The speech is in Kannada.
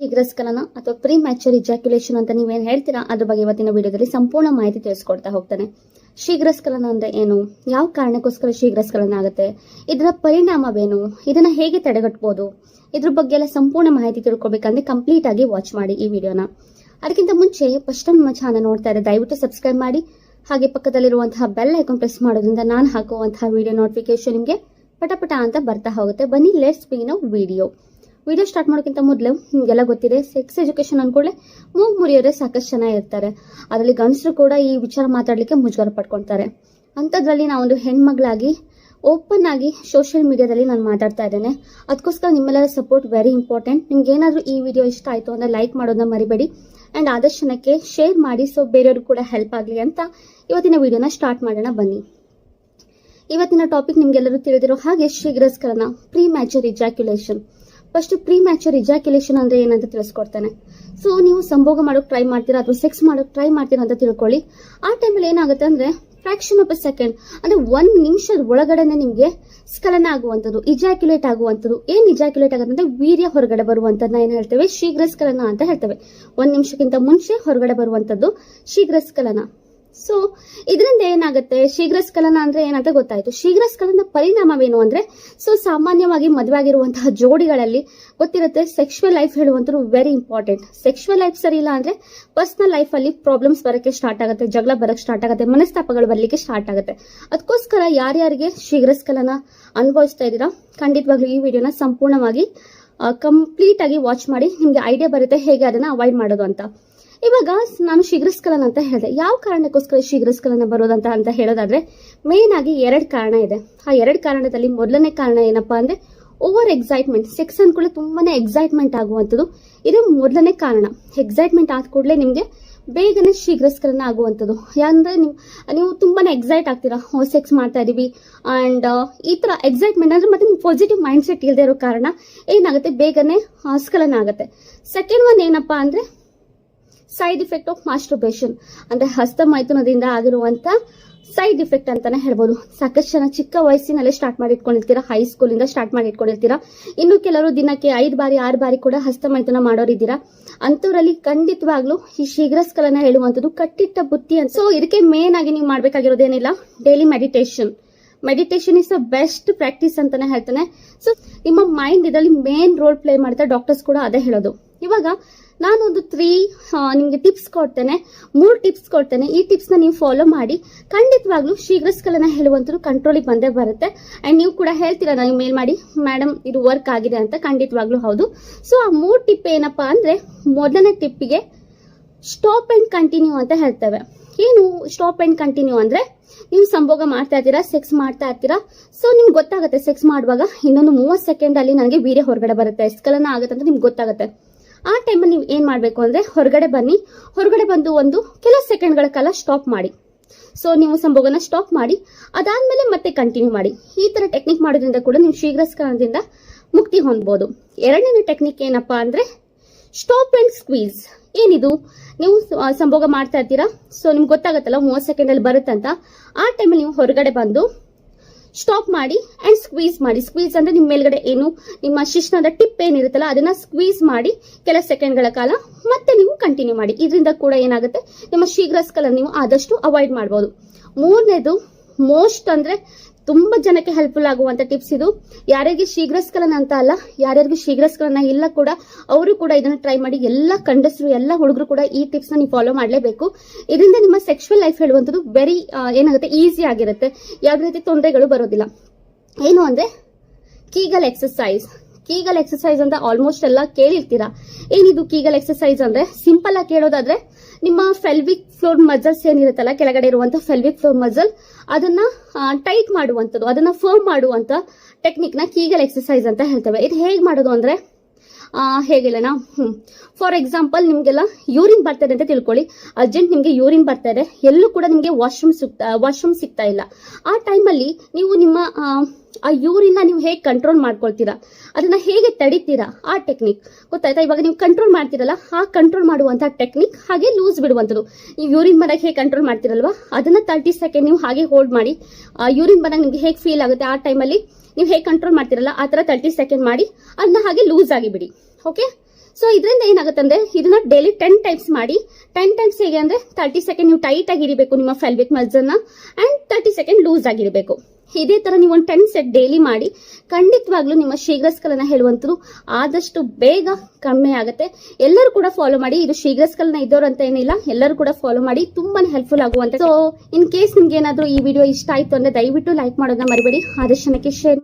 ಶೀಘ್ರಸ್ಖಲನ ಅಥವಾ ಪ್ರೀ ಮ್ಯಾಚುರ್ ಇಜಾಕ್ಯುಲೇಷನ್ ಅಂತ ನೀವೇನು ಹೇಳ್ತೀರಾ ಅದ್ರ ಬಗ್ಗೆ ಇವತ್ತಿನ ವಿಡಿಯೋದಲ್ಲಿ ಸಂಪೂರ್ಣ ಮಾಹಿತಿ ತಿಳಿಸ್ಕೊಡ್ತಾ ಹೋಗ್ತಾನೆ. ಶೀಘ್ರಸ್ಖಲನ ಅಂದ್ರೆ ಏನು, ಯಾವ ಕಾರಣಕ್ಕೋಸ್ಕರ ಶೀಘ್ರಸ್ಖಲನ ಆಗುತ್ತೆ, ಇದರ ಪರಿಣಾಮವೇನು, ಇದನ್ನ ಹೇಗೆ ತಡೆಗಟ್ಟಬಹುದು, ಇದ್ರ ಬಗ್ಗೆ ಎಲ್ಲ ಸಂಪೂರ್ಣ ಮಾಹಿತಿ ತಿಳ್ಕೊಬೇಕಂದ್ರೆ ಕಂಪ್ಲೀಟ್ ಆಗಿ ವಾಚ್ ಮಾಡಿ ಈ ವಿಡಿಯೋನ. ಅದಕ್ಕಿಂತ ಮುಂಚೆ ಫಸ್ಟ್ ಟೈಮ್ ನಮ್ಮ ಚಾನಲ್ ನೋಡ್ತಾ ಇದ್ರೆ ದಯವಿಟ್ಟು ಸಬ್ಸ್ಕ್ರೈಬ್ ಮಾಡಿ, ಹಾಗೆ ಪಕ್ಕದಲ್ಲಿರುವಂತಹ ಬೆಲ್ ಐಕಾನ್ ಪ್ರೆಸ್ ಮಾಡೋದ್ರಿಂದ ನಾನು ಹಾಕುವಂತಹ ವಿಡಿಯೋ ನೋಟಿಫಿಕೇಶನ್ ನಿಮಗೆ ಪಟಪಟ ಅಂತ ಬರ್ತಾ ಹೋಗುತ್ತೆ. ಬನ್ನಿ ಲೆಟ್ಸ್ ಬಿಗಿನ್ ವಿಡಿಯೋ ಸ್ಟಾರ್ಟ್ ಮಾಡೋಕ್ಕಿಂತ ಮೊದಲು ನಿಮಗೆಲ್ಲ ಗೊತ್ತಿದೆ, ಸೆಕ್ಸ್ ಎಜುಕೇಶನ್ ಅನ್ಕೊಳ್ಳೆ ಮೂಗ್ ಮುರಿಯೋರೆ ಸಾಕಷ್ಟು ಜನ ಇರ್ತಾರೆ. ಅದರಲ್ಲಿ ಗಂಡಸರು ಕೂಡ ಈ ವಿಚಾರ ಮಾತಾಡ್ಲಿಕ್ಕೆ ಮುಜುಗರ ಪಡ್ಕೊಳ್ತಾರೆ. ಅಂಥದ್ರಲ್ಲಿ ನಾವೊಂದು ಹೆಣ್ಮಗಳಾಗಿ ಓಪನ್ ಆಗಿ ಸೋಷಿಯಲ್ ಮೀಡಿಯಾದಲ್ಲಿ ನಾನು ಮಾತಾಡ್ತಾ ಇದ್ದೇನೆ. ಅದಕ್ಕೋಸ್ಕರ ನಿಮ್ಮೆಲ್ಲರ ಸಪೋರ್ಟ್ ವೆರಿ ಇಂಪಾರ್ಟೆಂಟ್. ನಿಮ್ಗೆ ಏನಾದರೂ ಈ ವಿಡಿಯೋ ಇಷ್ಟ ಆಯಿತು ಅಂದ್ರೆ ಲೈಕ್ ಮಾಡೋದನ್ನ ಮರಿಬೇಡಿ ಆ್ಯಂಡ್ ಆದಷ್ಟು ಜನಕ್ಕೆ ಶೇರ್ ಮಾಡಿ, ಸೊ ಬೇರೆಯವ್ರಿಗೆ ಕೂಡ ಹೆಲ್ಪ್ ಆಗಲಿ ಅಂತ ಇವತ್ತಿನ ವಿಡಿಯೋನ ಸ್ಟಾರ್ಟ್ ಮಾಡೋಣ. ಬನ್ನಿ, ಇವತ್ತಿನ ಟಾಪಿಕ್ ನಿಮ್ಗೆಲ್ಲರೂ ತಿಳಿದಿರೋ ಹಾಗೆ ಶೀಘ್ರಸ್ಖಲನ, premature ejaculation. First premature ejaculation ಅಂದ್ರೆ ಏನಂತ ತಿಳಿಸ್ಕೊಡ್ತಾನೆ. ಸೊ ನೀವು ಸಂಭೋಗ ಮಾಡೋಕೆ ಟ್ರೈ ಮಾಡ್ತೀರಾ ಅಥವಾ ಸೆಕ್ಸ್ ಮಾಡೋಕೆ ಟ್ರೈ ಮಾಡ್ತೀರಾ ಅಂತ ತಿಳ್ಕೊಳ್ಳಿ. ಆ ಟೈಮಲ್ಲಿ ಏನಾಗುತ್ತೆ ಅಂದ್ರೆ ಫ್ರಾಕ್ಷನ್ ಆಫ್ ಎ ಸೆಕೆಂಡ್ ಅಂದ್ರೆ 1 ನಿಮಿಷದ ಒಳಗಡೆನೆ ನಿಮ್ಗೆ ಸ್ಖಲನ ಆಗುವಂಥದ್ದು, ಇಜಾಕ್ಯುಲೇಟ್ ಆಗುವಂಥದ್ದು. ಏನ್ ಇಜಾಕ್ಯುಲೇಟ್ ಆಗುತ್ತೆ ಅಂದ್ರೆ ವೀರ್ಯ ಹೊರಗಡೆ ಬರುವಂತದನ್ನ ಏನ್ ಹೇಳ್ತೇವೆ, ಶೀಘ್ರಸ್ಖಲನ ಅಂತ ಹೇಳ್ತೇವೆ. 1 ನಿಮಿಷಕ್ಕಿಂತ ಮುಂಚೆ ಹೊರಗಡೆ ಬರುವಂತದ್ದು ಶೀಘ್ರಸ್ಖಲನ. ಸೊ ಇದರಿಂದ ಏನಾಗುತ್ತೆ, ಶೀಘ್ರಸ್ಖಲನ ಅಂದ್ರೆ ಏನಂತ ಗೊತ್ತಾಯ್ತು. ಶೀಘ್ರಸ್ಖಲನ ಪರಿಣಾಮವೇನು ಅಂದ್ರೆ, ಸೊ ಸಾಮಾನ್ಯವಾಗಿ ಮದುವೆ ಆಗಿರುವಂತಹ ಜೋಡಿಗಳಲ್ಲಿ ಗೊತ್ತಿರುತ್ತೆ, ಸೆಕ್ಷುವಲ್ ಲೈಫ್ ಹೇಳುವಂಥದ್ದು ವೆರಿ ಇಂಪಾರ್ಟೆಂಟ್. ಸೆಕ್ಷುವಲ್ ಲೈಫ್ ಸರಿ ಇಲ್ಲ ಅಂದ್ರೆ ಪರ್ಸನಲ್ ಲೈಫ್ ಅಲ್ಲಿ ಪ್ರಾಬ್ಲಮ್ಸ್ ಬರಕ್ಕೆ ಸ್ಟಾರ್ಟ್ ಆಗುತ್ತೆ, ಜಗಳ ಬರಕ್ಕೆ ಸ್ಟಾರ್ಟ್ ಆಗುತ್ತೆ, ಮನಸ್ತಾಪಗಳು ಬರ್ಲಿಕ್ಕೆ ಸ್ಟಾರ್ಟ್ ಆಗುತ್ತೆ. ಅದಕ್ಕೋಸ್ಕರ ಯಾರ್ಯಾರಿಗೆ ಶೀಘ್ರಸ್ಖಲನ ಅನುಭವಿಸ್ತಾ ಇದ್ದೀರಾ, ಖಂಡಿತವಾಗ್ಲೂ ಈ ವಿಡಿಯೋನ ಸಂಪೂರ್ಣವಾಗಿ ಕಂಪ್ಲೀಟ್ ಆಗಿ ವಾಚ್ ಮಾಡಿ, ನಿಮ್ಗೆ ಐಡಿಯಾ ಬರುತ್ತೆ ಹೇಗೆ ಅದನ್ನ ಅವಾಯ್ಡ್ ಮಾಡೋದು ಅಂತ. ಇವಾಗ ನಾನು ಶೀಘ್ರಸ್ಖಲನ ಅಂತ ಹೇಳಿದೆ. ಯಾವ ಕಾರಣಕ್ಕೋಸ್ಕರ ಶೀಘ್ರಸ್ಖಲನ ಬರೋದಂತ ಹೇಳೋದಾದ್ರೆ ಮೇನ್ ಆಗಿ 2 ಕಾರಣ ಇದೆ. ಆ 2 ಕಾರಣದಲ್ಲಿ ಮೊದಲನೇ ಕಾರಣ ಏನಪ್ಪಾ ಅಂದ್ರೆ ಓವರ್ ಎಕ್ಸೈಟ್ಮೆಂಟ್. ಸೆಕ್ಸ್ ಅನ್ಕೊಳ್ಳೆ ತುಂಬಾನೇ ಎಕ್ಸೈಟ್ಮೆಂಟ್ ಆಗುವಂಥದ್ದು, ಇದು ಮೊದಲನೇ ಕಾರಣ. ಎಕ್ಸೈಟ್ಮೆಂಟ್ ಆದ ಕೂಡಲೇ ನಿಮ್ಗೆ ಬೇಗನೆ ಶೀಘ್ರಸ್ಖಲನ ಆಗುವಂಥದ್ದು. ಯಾಕಂದ್ರೆ ನೀವು ತುಂಬಾನೇ ಎಕ್ಸೈಟ್ ಆಗ್ತೀರಾ, ಸೆಕ್ಸ್ ಮಾಡ್ತಾ ಇದೀವಿ ಅಂಡ್ ಈ ತರ ಎಕ್ಸೈಟ್ಮೆಂಟ್ ಅಂದ್ರೆ ಮತ್ತೆ ಪಾಸಿಟಿವ್ ಮೈಂಡ್ ಸೆಟ್ ಇಲ್ಲದೆ ಇರೋ ಕಾರಣ ಏನಾಗುತ್ತೆ, ಬೇಗನೆ ಸ್ಖಲನ ಆಗುತ್ತೆ. ಸೆಕೆಂಡ್ ಒನ್ ಏನಪ್ಪಾ ಅಂದ್ರೆ ಸೈಡ್ ಇಫೆಕ್ಟ್ ಆಫ್ ಮಾಸ್ಟರ್ಬೇಷನ್ ಅಂದ್ರೆ ಹಸ್ತ ಮೈಥುನದಿಂದ ಆಗಿರುವಂತ ಸೈಡ್ ಇಫೆಕ್ಟ್ ಅಂತಾನೆ ಹೇಳ್ಬೋದು. ಸಾಕಷ್ಟು ಜನ ಚಿಕ್ಕ ವಯಸ್ಸಿನಲ್ಲೇ ಸ್ಟಾರ್ಟ್ ಮಾಡಿ ಇಟ್ಕೊಂಡಿರ್ತೀರಾ, ಹೈಸ್ಕೂಲ್ ಇಂದ ಸ್ಟಾರ್ಟ್ ಮಾಡಿ ಇಟ್ಕೊಂಡಿರ್ತೀರಾ. ಇನ್ನು ಕೆಲವರು ದಿನಕ್ಕೆ 5 ಬಾರಿ 6 ಬಾರಿ ಕೂಡ ಹಸ್ತ ಮೈಥುನ ಮಾಡೋರಿದ್ದೀರಾ. ಅಂತವರಲ್ಲಿ ಖಂಡಿತವಾಗ್ಲೂ ಈ ಶೀಘ್ರಸ್ಖಲನ ಹೇಳುವಂಥದ್ದು ಕಟ್ಟಿಟ್ಟ ಬುತ್ತಿ ಅಂತ. ಸೊ ಇದಕ್ಕೆ ಮೇನ್ ಆಗಿ ನೀವು ಮಾಡ್ಬೇಕಾಗಿರೋದೇನಿಲ್ಲ, daily meditation. Meditation is a best practice ಅಂತಾನೆ ಹೇಳ್ತಾನೆ. ಸೊ ನಿಮ್ಮ ಮೈಂಡ್ ಇದರಲ್ಲಿ ಮೇನ್ ರೋಲ್ ಪ್ಲೇ ಮಾಡ್ತಾರೆ, ಡಾಕ್ಟರ್ಸ್ ಕೂಡ ಅದೇ ಹೇಳೋದು. ಇವಾಗ ನಾನೊಂದು 3 ನಿಮ್ಗೆ ಟಿಪ್ಸ್ ಕೊಡ್ತೇನೆ, 3 ಟಿಪ್ಸ್ ಕೊಡ್ತೇನೆ. ಈ ಟಿಪ್ಸ್ ನ ನೀವು ಫಾಲೋ ಮಾಡಿ ಖಂಡಿತವಾಗ್ಲೂ ಶೀಘ್ರಸ್ಖಲನ ಹೇಳುವಂಥದ್ದು ಕಂಟ್ರೋಲಿಗೆ ಬಂದೇ ಬರುತ್ತೆ. ಅಂಡ್ ನೀವು ಕೂಡ ಹೇಳ್ತೀರಾ ನನಗೆ ಮೇಲ್ ಮಾಡಿ, ಮೇಡಮ್ ಇದು ವರ್ಕ್ ಆಗಿದೆ ಅಂತ. ಖಂಡಿತವಾಗ್ಲೂ ಹೌದು. ಸೊ ಆ 3 ಟಿಪ್ ಏನಪ್ಪಾ ಅಂದ್ರೆ, ಮೊದಲನೇ ಟಿಪ್ಪಿಗೆ ಸ್ಟಾಪ್ ಅಂಡ್ ಕಂಟಿನ್ಯೂ ಅಂತ ಹೇಳ್ತೇವೆ. ಏನು ಸ್ಟಾಪ್ ಅಂಡ್ ಕಂಟಿನ್ಯೂ ಅಂದ್ರೆ, ನೀವು ಸಂಭೋಗ ಮಾಡ್ತಾ ಇರ್ತೀರಾ, ಸೆಕ್ಸ್ ಮಾಡ್ತಾ ಇರ್ತೀರಾ. ಸೊ ನಿಮ್ಗೆ ಗೊತ್ತಾಗುತ್ತೆ ಸೆಕ್ಸ್ ಮಾಡುವಾಗ ಇನ್ನೊಂದು 30 ಸೆಕೆಂಡ್ ಅಲ್ಲಿ ನನಗೆ ವೀರ್ಯ ಹೊರಗಡೆ ಬರುತ್ತೆ, ಸ್ಖಲನ ಆಗುತ್ತೆ ಅಂತ ನಿಮ್ಗೆ ಗೊತ್ತಾಗುತ್ತೆ. ಆ ಟೈಮಲ್ಲಿ ನೀವು ಏನ್ ಮಾಡ್ಬೇಕು ಅಂದ್ರೆ ಹೊರಗಡೆ ಬನ್ನಿ, ಹೊರಗಡೆ ಬಂದು ಒಂದು ಕೆಲವು ಸೆಕೆಂಡ್ಗಳ ಕಾಲ ಸ್ಟಾಪ್ ಮಾಡಿ. ಸೊ ನೀವು ಸಂಭೋಗನ ಸ್ಟಾಪ್ ಮಾಡಿ, ಅದಾದ್ಮೇಲೆ ಮತ್ತೆ ಕಂಟಿನ್ಯೂ ಮಾಡಿ. ಈ ತರ ಟೆಕ್ನಿಕ್ ಮಾಡೋದ್ರಿಂದ ಕೂಡ ನೀವು ಶೀಘ್ರಸ್ಖಲನದಿಂದ ಮುಕ್ತಿ ಹೊಂದಬಹುದು. ಎರಡನೇ ಟೆಕ್ನಿಕ್ ಏನಪ್ಪಾ ಅಂದ್ರೆ ಸ್ಟಾಪ್ ಅಂಡ್ ಸ್ಕ್ವೀಸ್. ಏನಿದು, ನೀವು ಸಂಭೋಗ ಮಾಡ್ತಾ ಇರ್ತೀರಾ, ಸೊ ನಿಮ್ಗೆ ಗೊತ್ತಾಗತ್ತಲ್ಲ 30 ಸೆಕೆಂಡ್ ಅಲ್ಲಿ ಬರುತ್ತಂತ. ಆ ಟೈಮಲ್ಲಿ ನೀವು ಹೊರಗಡೆ ಬಂದು ಸ್ಟಾಪ್ ಮಾಡಿ ಅಂಡ್ ಸ್ಕ್ವೀಸ್ ಮಾಡಿ. ಸ್ಕ್ವೀಸ್ ಅಂದ್ರೆ ನಿಮ್ಮ ಮೇಲ್ಗಡೆ ಏನು ನಿಮ್ಮ ಶಿಶ್ನದ ಟಿಪ್ ಏನಿರುತ್ತಲ್ಲ ಅದನ್ನ ಸ್ಕ್ವೀಸ್ ಮಾಡಿ ಕೆಲ ಸೆಕೆಂಡ್ಗಳ ಕಾಲ ಮತ್ತೆ ನೀವು ಕಂಟಿನ್ಯೂ ಮಾಡಿ. ಇದರಿಂದ ಕೂಡ ಏನಾಗುತ್ತೆ, ನಿಮ್ಮ ಶೀಘ್ರಸ್ಖಲನ ನೀವು ಆದಷ್ಟು ಅವಾಯ್ಡ್ ಮಾಡಬಹುದು. ಮೂರನೇದು ಮೋಸ್ಟ್ ಅಂದ್ರೆ ತುಂಬಾ ಜನಕ್ಕೆ ಹೆಲ್ಪ್ಫುಲ್ ಆಗುವಂತ ಟಿಪ್ಸ್ ಇದು. ಯಾರಿಗೆ ಶೀಘ್ರಸ್ಖಲನ ಅಂತ ಅಲ್ಲ, ಯಾರ್ಯಾರಿಗೆ ಶೀಘ್ರಸ್ಖಲನ ಇಲ್ಲ ಕೂಡ ಅವರು ಕೂಡ ಇದನ್ನ ಟ್ರೈ ಮಾಡಿ. ಎಲ್ಲ ಗಂಡಸರು ಎಲ್ಲ ಹುಡುಗರು ಕೂಡ ಈ ಟಿಪ್ಸ್ ನ ನೀವು ಫಾಲೋ ಮಾಡಲೇಬೇಕು. ಇದರಿಂದ ನಿಮ್ಮ ಸೆಕ್ಷುವಲ್ ಲೈಫ್ ಹೇಳುವಂಥದ್ದು ವೆರಿ ಏನಾಗುತ್ತೆ, ಈಸಿ ಆಗಿರುತ್ತೆ, ಯಾವುದೇ ರೀತಿ ತೊಂದರೆಗಳು ಬರೋದಿಲ್ಲ. ಏನು ಅಂದ್ರೆ ಕೀಗಲ್ ಎಕ್ಸರ್ಸೈಸ್. ಕೀಗಲ್ ಎಕ್ಸರ್ಸೈಸ್ ಅಂತ ಆಲ್ಮೋಸ್ಟ್ ಎಲ್ಲ ಕೇಳಿರ್ತೀರಾ. ಏನಿದು ಕೀಗಲ್ ಎಕ್ಸರ್ಸೈಸ್ ಅಂದ್ರೆ, ಸಿಂಪಲ್ ಆಗಿ ಕೇಳೋದಾದ್ರೆ ನಿಮ್ಮ ಫೆಲ್ವಿಕ್ ಫ್ಲೋರ್ ಮಸಲ್ಸ್ ಏನಿರುತ್ತಲ್ಲ, ಕೆಳಗಡೆ ಇರುವಂತ ಫೆಲ್ವಿಕ್ ಫ್ಲೋರ್ ಮಸಲ್, ಅದನ್ನ ಟೈಟ್ ಮಾಡುವಂಥದ್ದು, ಅದನ್ನ ಫರ್ಮ್ ಮಾಡುವಂತ ಟೆಕ್ನಿಕ್ ನ ಕೀಗಲ್ ಎಕ್ಸರ್ಸೈಸ್ ಅಂತ ಹೇಳ್ತೇವೆ. ಇದು ಹೇಗೆ ಮಾಡೋದು ಅಂದ್ರೆ ಹೇಗಿಲ್ಲನಾ, ಫಾರ್ ಎಕ್ಸಾಂಪಲ್ ನಿಮ್ಗೆಲ್ಲ ಯೂರಿನ್ ಬರ್ತಾರೆ ಅಂತ ತಿಳ್ಕೊಳ್ಳಿ. ಅರ್ಜೆಂಟ್ ನಿಮ್ಗೆ ಯೂರಿನ್ ಬರ್ತಾ ಇದೆ, ಎಲ್ಲೂ ಕೂಡ ನಿಮ್ಗೆ ವಾಶ್ರೂಮ್ ಸಿಗ್ತಾ ಇಲ್ಲ. ಆ ಟೈಮಲ್ಲಿ ನೀವು ನಿಮ್ಮ ಆ ಯೂರಿನ್ ನೀವು ಹೇಗೆ ಕಂಟ್ರೋಲ್ ಮಾಡ್ಕೊಳ್ತೀರಾ, ಅದನ್ನ ಹೇಗೆ ತಡಿತೀರಾ, ಆ ಟೆಕ್ನಿಕ್ ಗೊತ್ತಾಯ್ತಾ. ಇವಾಗ ನೀವು ಕಂಟ್ರೋಲ್ ಮಾಡ್ತೀರಲ್ಲ, ಆ ಕಂಟ್ರೋಲ್ ಮಾಡುವಂತ ಟೆಕ್ನಿಕ್, ಹಾಗೆ ಲೂಸ್ ಬಿಡುವಂಥದ್ದು. ನೀವು ಯೂರಿನ್ ಬಂದಾಗ ಹೇಗೆ ಕಂಟ್ರೋಲ್ ಮಾಡ್ತೀರಲ್ವಾ, ಅದನ್ನ 30 ಸೆಕೆಂಡ್ ನೀವು ಹಾಗೆ ಹೋಲ್ಡ್ ಮಾಡಿ. ಯೂರಿನ್ ಬಂದಾಗ ನಿಮ್ಗೆ ಹೇಗೆ ಫೀಲ್ ಆಗುತ್ತೆ, ಆ ಟೈಮಲ್ಲಿ ನೀವು ಹೇಗೆ ಕಂಟ್ರೋಲ್ ಮಾಡ್ತಿರಲ್ಲ ಆ ತರ 30 ಸೆಕೆಂಡ್ ಮಾಡಿ ಅದನ್ನ ಹಾಗೆ ಲೂಸ್ ಆಗಿ ಬಿಡಿ. ಓಕೆ, ಸೊ ಇದರಿಂದ ಏನಾಗುತ್ತೆ ಅಂದ್ರೆ ಇದನ್ನ ಡೈಲಿ 10 ಟೈಮ್ಸ್ ಮಾಡಿ. 10 ಟೈಮ್ಸ್ ಹೇಗೆ ಅಂದ್ರೆ 30 ಸೆಕೆಂಡ್ ನೀವು ಟೈಟ್ ಆಗಿರಬೇಕು ನಿಮ್ಮ ಫೆಲ್ವಿಕ್ ಮಸ್ಲ್ಸ್ ಅಂಡ್ 30 ಸೆಕೆಂಡ್ ಲೂಸ್ ಆಗಿರಬೇಕು. ಇದೇ ತರ ನೀವು ಒಂದು 10 ಸೆಟ್ ಡೈಲಿ ಮಾಡಿ. ಖಂಡಿತವಾಗ್ಲೂ ನಿಮ್ಮ ಶೀಘ್ರಸ್ಖಲನ ಹೇಳುವಂತರು ಆದಷ್ಟು ಬೇಗ ಕಮ್ಮಿ ಆಗುತ್ತೆ. ಎಲ್ಲರೂ ಕೂಡ ಫಾಲೋ ಮಾಡಿ. ಇದು ಶೀಘ್ರಸ್ಖಲನ ಇದ್ದವರು ಅಂತ ಏನಿಲ್ಲ, ಎಲ್ಲರೂ ಕೂಡ ಫಾಲೋ ಮಾಡಿ. ತುಂಬಾನೇ ಹೆಲ್ಪ್ಫುಲ್ ಆಗುವಂತ. ಸೊ ಇನ್ ಕೇಸ್ ನಿಮ್ಗೆ ಏನಾದ್ರೂ ಈ ವಿಡಿಯೋ ಇಷ್ಟ ಆಯ್ತು ಅಂದ್ರೆ ದಯವಿಟ್ಟು ಲೈಕ್ ಮಾಡೋದನ್ನ ಮರಿಬೇಡಿ. ಆದಷ್ಟು ಜನಕ್ಕೆ ಶೇರ್